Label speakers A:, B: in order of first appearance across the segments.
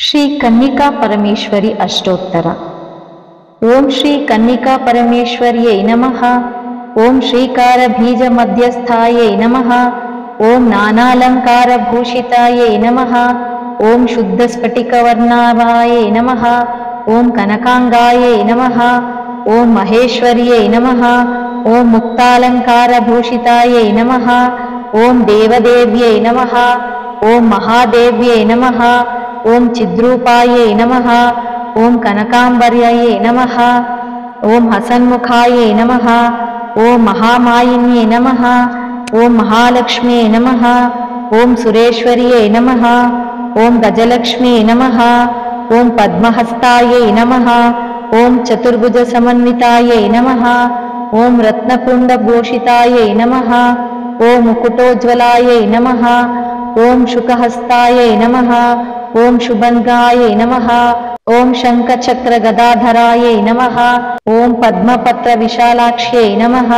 A: श्री कन्निका परमेश्वरी अष्टोत्तर। ओम श्री कन्निका परमेश्वर्यै नमः। ओम श्रीकार बीज मध्यस्थायै नमः। ओम नानालंकार भूषितायै नमः। ओम शुद्ध स्फटिक वर्णाभायै नमः। ओम कनकांगायै नमः। ओम महेश्वर्यै नमः। ओम मुक्तालंकार भूषितायै नमः। ओम देवदेव्यै नमः। ओम महादेव्यै नमः। ओम चिद्रूपायै नमः। ओम कनकांबर्यै नमः। ओम हसन्मुखायै नमः। ओम महामायिन्यै नमः। ओम महालक्ष्म्यै नमः। ओम सुरेश्वर्यै नमः। ओम गजलक्ष्म्यै नमः। ओम पद्महस्तायै नमः। ओम चतुर्भुज समन्वितायै नमः। ओम रत्नकुण्डभूषितायै नमः। ओम मुकुटोज्ज्वलायै नमः। ओम शुकहस्तायै नमः। ओम शुभंगायै नमः। ओम शंखचक्र गदाधरायै नमः। ओम पद्मपत्र विशालाक्ष्यै नमः।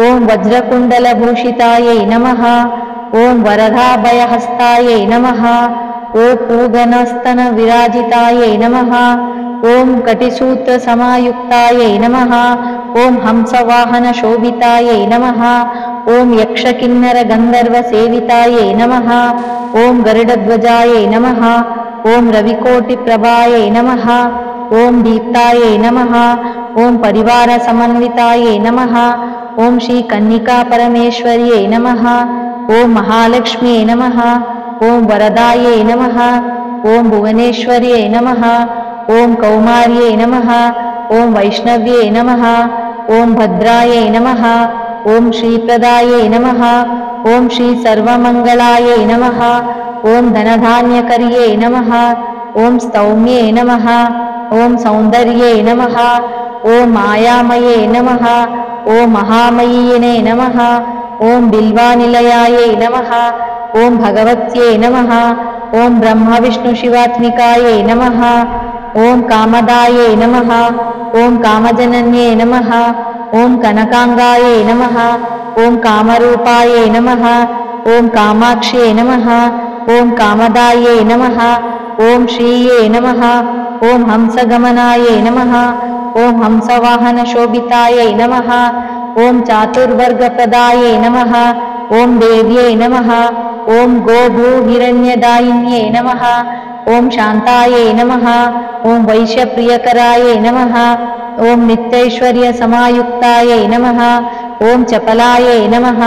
A: ओम वज्रकुण्डलभूषितायै नमः। ओम वरदाभयहस्तायै नमः। ओम पूगनस्तन विराजितायै नमः। ओम कटिसूत्र समायुक्तायै नमः। ओम हंसवाहन शोभितायै नमः। ओम यक्षकिन्नर गंधर्व सेवितायै नमः। ओम गरुडध्वजायै नमः। ओम रविकोटिप्रभायै नमः। ओम दीप्तायै नमः। ओम परिवार समन्वितायै नमः। ओम श्री कन्निका परमेश्वर्यै नमः। ओम महालक्ष्म्यै नमः। ओम वरदायै नमः। ओम भुवनेश्वर्यै नमः। ओम कौमार्यै नमः। ओम वैष्णव्यै नमः। ओम भद्रायै नमः। ओम श्रीप्रदायै नमः। ओम श्री सर्वमंगलायै नमः। ओम धनधान्यकर्यै नमः। ओम स्तौम्ये नमः। ओम सौंदर्ये नमः। ओम मायामये नमः। ओम महामयिने नमः। ओम बिल्वानिलयायै नमः। ओम भगवत्यै नमः। ओम ब्रह्म विष्णु शिवात्मिकायै नमः। ओम कामदायै नमः। ओम कामजनन्ये नमः। ओम कनकांगायै नमः। ओम कामरूपायै नमः। ओम कामाक्ष्यै नमः। ओम कामदायै नमः। ओम श्रीये नमः। ओम हंसगमनायै नमः। ओम हंसवाहन शोभितायै नमः। ओम चातुर्वर्गप्रदायै नमः। ओम देव्यै नमः। ओम गोभूहिरण्यदायिन्यै नमः। ओम शान्तायै नमः। ओम वैश्यप्रियकरायै नमः। ओम नित्यैश्वर्य समायुक्तायै नमः। ओम चपलायै नमः।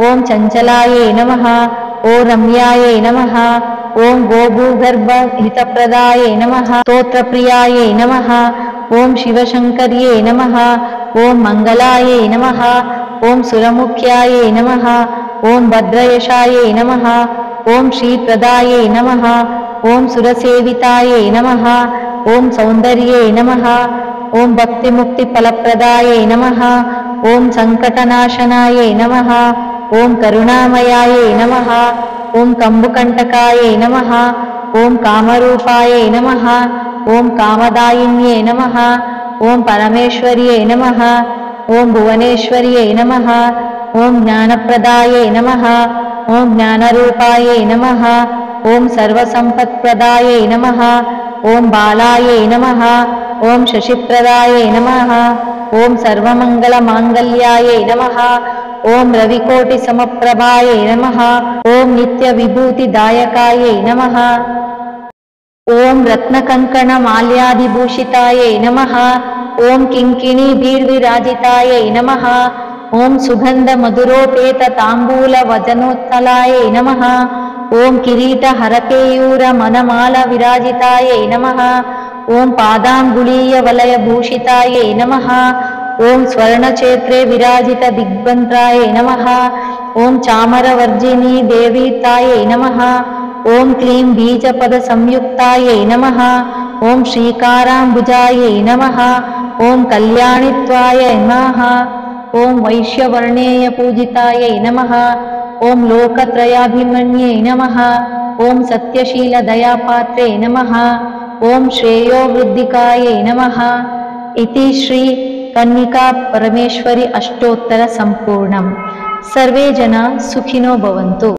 A: ओम चञ्चलायै नमः। ओम रम्यायै नमः। ओम गोभूगर्भ हितप्रदायै नमः। स्तोत्रप्रियायै नमः। ओम शिवशङ्कर्यै नमः। ओम मङ्गलायै नमः। ओम सुरमुख्यायै नमः। ओम भद्रयशायै नमः। ओम श्रीप्रदायै नमः। ओम सुरसेवितायै नमः। ओम सौन्दर्ये नमः। ओम भक्तिमुक्तिफलप्रदायै नमः। ओम सङ्कटनाशनायै नमः। ओम करुणामयायै नमः। ओम कम्बुकण्टकायै नमः। ओम कामरूपायै नमः। ओम कामदायिन्ये नमः। ओम परमेश्वर्ये नमः। ओम भुवनेश्वर्ये नमः। ओम ज्ञानप्रदायै नमः। ओम ज्ञानरूपायै नमः। ओम सर्वसम्पत्प्रदायै नमः। ओम बालायै नमः। ओम शशिप्रदायै नमः। ओम सर्वमङ्गलमाङ्गल्यायै नमः। ओम रविकोटिसमप्रभायै नमः। ओम नित्यविभूतिदायकायै नमः। ओम रत्नकङ्कणमाल्यादिभूषितायै नमः। ओम किङ्किणीभिर्विराजितायै नमः। ओम सुगन्धमधुरोपेतताम्बूलवदनोत्तलायै नमः। ओम किरीटहरकेयूरमणमालविराजितायै नमः। ओम पादाङ्गुलीयवलयभूषितायै नमः। ओम स्वर्णक्षेत्रे विराजितदिग्भद्रायै नमः। ओम चामरवर्जिनी देवीतायै नमः। ओम क्लीं बीजपदसंयुक्तायै नमः। ओम श्रीकाराम्बुजायै नमः। ओम कल्याणित्वाय नमः। ओम वैश्यवर्णेयपूजितायै नमः। ओम लोकत्रयाभिमन्ये नमः। ओम सत्यशीलदयापात्रे नमः। ओम श्रेयोवृद्धिकायै नमः। इति श्री कन्निका परमेश्वरी अष्टोत्तर संपूर्णम्। सर्वे जना सुखिनो भवन्तु।